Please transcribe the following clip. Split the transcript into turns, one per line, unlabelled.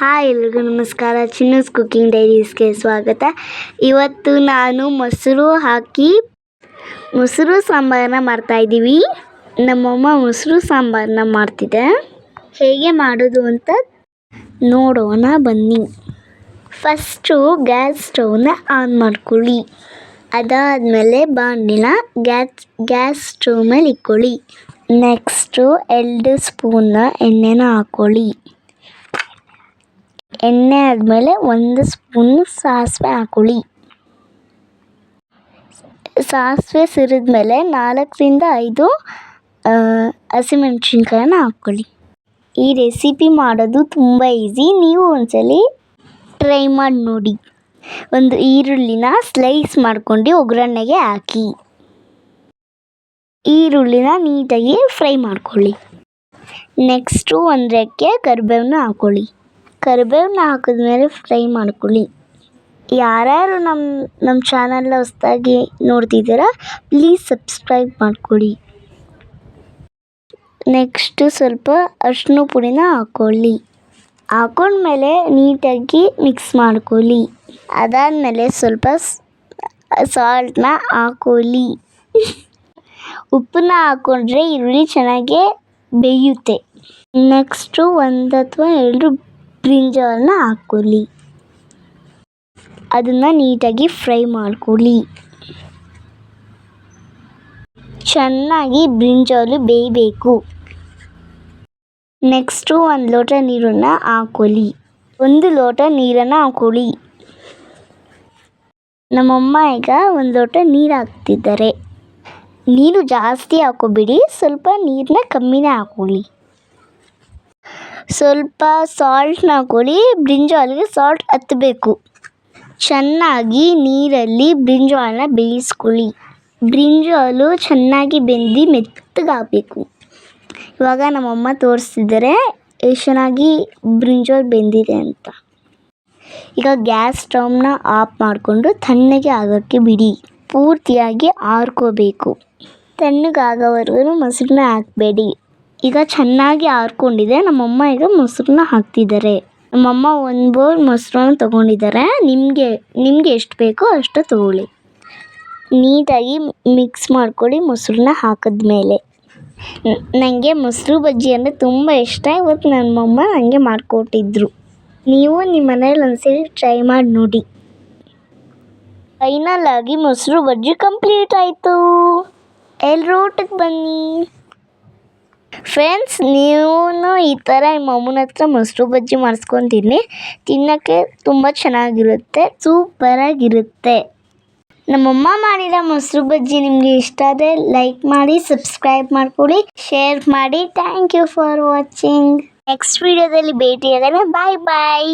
Hi ಎಲ್ರಿಗೂ ನಮಸ್ಕಾರ. ಚಿನ್ನೂಸ್ cooking ಡೈರೀಸ್ಗೆ ಸ್ವಾಗತ. ಇವತ್ತು ನಾನು ಮೊಸರು ಸಾಂಬಾರನ್ನ ಮಾಡ್ತಾಯಿದ್ದೀವಿ. ನಮ್ಮಮ್ಮ ಮೊಸರು ಸಾಂಬಾರನ್ನ ಮಾಡ್ತಿದ್ದೆ. ಹೇಗೆ ಮಾಡೋದು ಅಂತ ನೋಡೋಣ ಬನ್ನಿ. ಫಸ್ಟು ಗ್ಯಾಸ್ ಸ್ಟವ್ನ ಆನ್ ಮಾಡ್ಕೊಳ್ಳಿ. ಅದಾದಮೇಲೆ ಬಾಣಲಿನ ಗ್ಯಾಸ್ ಸ್ಟವ್ ಮೇಲೆ ಇಕ್ಕೊಳ್ಳಿ. ನೆಕ್ಸ್ಟು 2 ಸ್ಪೂನ್ನ ಎಣ್ಣೆನ ಹಾಕ್ಕೊಳ್ಳಿ. ಎಣ್ಣೆ ಆದಮೇಲೆ 1 ಸ್ಪೂನ್ ಸಾಸಿವೆ ಹಾಕ್ಕೊಳ್ಳಿ. ಸಾಸಿವೆ ಸಿರಿದ್ಮೇಲೆ 4ರಿಂದ 5 ಹಸಿಮೆಣ್ಸಿನ್ಕಾಯನ್ನ ಹಾಕ್ಕೊಳ್ಳಿ. ಈ ರೆಸಿಪಿ ಮಾಡೋದು ತುಂಬ ಈಸಿ. ನೀವು ಒಂದ್ಸಲಿ ಟ್ರೈ ಮಾಡಿ ನೋಡಿ. ಒಂದು ಈರುಳ್ಳಿನ ಸ್ಲೈಸ್ ಮಾಡ್ಕೊಂಡು ಒಗ್ಗರಣೆಗೆ ಹಾಕಿ. ಈರುಳ್ಳಿನ ನೀಟಾಗಿ ಫ್ರೈ ಮಾಡ್ಕೊಳ್ಳಿ. ನೆಕ್ಸ್ಟು 1 ರೆಕ್ಕೆ ಕರಿಬೇವನ್ನ ಹಾಕ್ಕೊಳ್ಳಿ. ಕರಿಬೇವನ್ನ ಹಾಕಿದ್ಮೇಲೆ ಫ್ರೈ ಮಾಡ್ಕೊಳ್ಳಿ. ಯಾರ್ಯಾರು ನಮ್ಮ ಚಾನಲ್ನ ಹೊಸದಾಗಿ ನೋಡ್ತಿದ್ದೀರಾ ಪ್ಲೀಸ್ ಸಬ್ಸ್ಕ್ರೈಬ್ ಮಾಡ್ಕೊಳ್ಳಿ. ನೆಕ್ಸ್ಟು ಸ್ವಲ್ಪ ಅರಿಶಿನ ಪುಡಿನ ಹಾಕ್ಕೊಳ್ಳಿ. ಹಾಕೊಂಡ್ಮೇಲೆ ನೀಟಾಗಿ ಮಿಕ್ಸ್ ಮಾಡ್ಕೊಳ್ಳಿ. ಅದಾದಮೇಲೆ ಸ್ವಲ್ಪ ಸಾಲ್ಟನ್ನ ಹಾಕ್ಕೊಳ್ಳಿ. ಉಪ್ಪನ್ನ ಹಾಕ್ಕೊಂಡ್ರೆ ಈರುಳ್ಳಿ ಚೆನ್ನಾಗಿ ಬೇಯುತ್ತೆ. ನೆಕ್ಸ್ಟು 1 ಅಥವಾ 2 ಬ್ರಿಂಜಾಲನ್ನ ಹಾಕ್ಕೊಳ್ಳಿ. ಅದನ್ನು ನೀಟಾಗಿ ಫ್ರೈ ಮಾಡ್ಕೊಳ್ಳಿ. ಚೆನ್ನಾಗಿ ಬ್ರಿಂಜಾಲು ಬೇಯಬೇಕು. ನೆಕ್ಸ್ಟು 1 ಲೋಟ ನೀರನ್ನು ಹಾಕ್ಕೊಳ್ಳಿ. 1 ಲೋಟ ನೀರನ್ನು ಹಾಕ್ಕೊಳ್ಳಿ. ನಮ್ಮಮ್ಮ ಈಗ 1 ಲೋಟ ನೀರು ಹಾಕ್ತಿದ್ದಾರೆ. ನೀರು ಜಾಸ್ತಿ ಹಾಕೋಬೇಡಿ, ಸ್ವಲ್ಪ ನೀರನ್ನ ಕಮ್ಮಿನೇ ಹಾಕ್ಕೊಳ್ಳಿ. ಸ್ವಲ್ಪ ಸಾಲ್ಟ್ನ ಹಾಕ್ಕೊಳ್ಳಿ. ಬ್ರಿಂಜಾಲ್ಗೆ ಸಾಲ್ಟ್ ಹತ್ತಬೇಕು. ಚೆನ್ನಾಗಿ ನೀರಲ್ಲಿ ಬ್ರಿಂಜಾಲನ್ನ ಬೇಯಿಸ್ಕೊಳ್ಳಿ. ಬ್ರಿಂಜಾಲು ಚೆನ್ನಾಗಿ ಬೆಂದು ಮೆತ್ತಗಾಗಬೇಕು. ಇವಾಗ ನಮ್ಮಮ್ಮ ತೋರಿಸ್ತಿದ್ದಾರೆ ಎಷ್ಟು ಚೆನ್ನಾಗಿ ಬ್ರಿಂಜಾಲ್ ಬೆಂದಿದೆ ಅಂತ. ಈಗ ಗ್ಯಾಸ್ ಸ್ಟವ್ನ ಆಫ್ ಮಾಡಿಕೊಂಡು ತಣ್ಣಗೆ ಆಗೋಕ್ಕೆ ಬಿಡಿ. ಪೂರ್ತಿಯಾಗಿ ಆರ್ಕೋಬೇಕು. ತಣ್ಣಗಾಗೋವರೆಗೂ ಮೊಸರನ್ನ ಹಾಕಬೇಡಿ. ಈಗ ಚೆನ್ನಾಗಿ ಆರ್ಕೊಂಡಿದೆ. ನಮ್ಮಮ್ಮ ಈಗ ಮೊಸರನ್ನ ಹಾಕ್ತಿದ್ದಾರೆ. ನಮ್ಮಮ್ಮ 1 ಬೌಲ್ ಮೊಸರನ್ನ ತೊಗೊಂಡಿದ್ದಾರೆ. ನಿಮಗೆ ಎಷ್ಟು ಬೇಕೋ ಅಷ್ಟು ತೊಗೊಳ್ಳಿ. ನೀಟಾಗಿ ಮಿಕ್ಸ್ ಮಾಡ್ಕೊಳ್ಳಿ. ಮೊಸರನ್ನ ಹಾಕಿದ್ಮೇಲೆ ನನಗೆ ಮೊಸರು ಬಜ್ಜಿ ಅಂದರೆ ತುಂಬ ಇಷ್ಟ. ಇವತ್ತು ನಮ್ಮಮ್ಮ ನನಗೆ ಮಾಡಿಕೊಟ್ಟಿದ್ರು. ನೀವು ನಿಮ್ಮ ಮನೇಲಿ ಒಂದ್ಸರಿ ಟ್ರೈ ಮಾಡಿ ನೋಡಿ. ಫೈನಲ್ ಆಗಿ ಮೊಸರು ಬಜ್ಜಿ ಕಂಪ್ಲೀಟ್ ಆಯಿತು. ಎಲ್ಲರೂ ಊಟಕ್ಕೆ ಬನ್ನಿ. ಫ್ರೆಂಡ್ಸ್, ನೀವು ಈ ಥರ ನಿಮ್ಮ ಅಮ್ಮನ ಹತ್ರ ಮೊಸರು ಬಜ್ಜಿ ಮಾಡಿಸ್ಕೊಂಡು ತಿನ್ನೋಕ್ಕೆ ತುಂಬ ಚೆನ್ನಾಗಿರುತ್ತೆ. ಸೂಪರಾಗಿರುತ್ತೆ. ನಮ್ಮಮ್ಮ ಮಾಡಿರೋ ಮೊಸರು ಬಜ್ಜಿ ನಿಮಗೆ ಇಷ್ಟ ಆದರೆ ಲೈಕ್ ಮಾಡಿ, ಸಬ್ಸ್ಕ್ರೈಬ್ ಮಾಡ್ಕೊಳ್ಳಿ, ಶೇರ್ ಮಾಡಿ. Thank you for watching. Next ವಿಡಿಯೋದಲ್ಲಿ ಭೇಟಿಯಾಗೋಣ. ಬಾಯ್ ಬಾಯ್.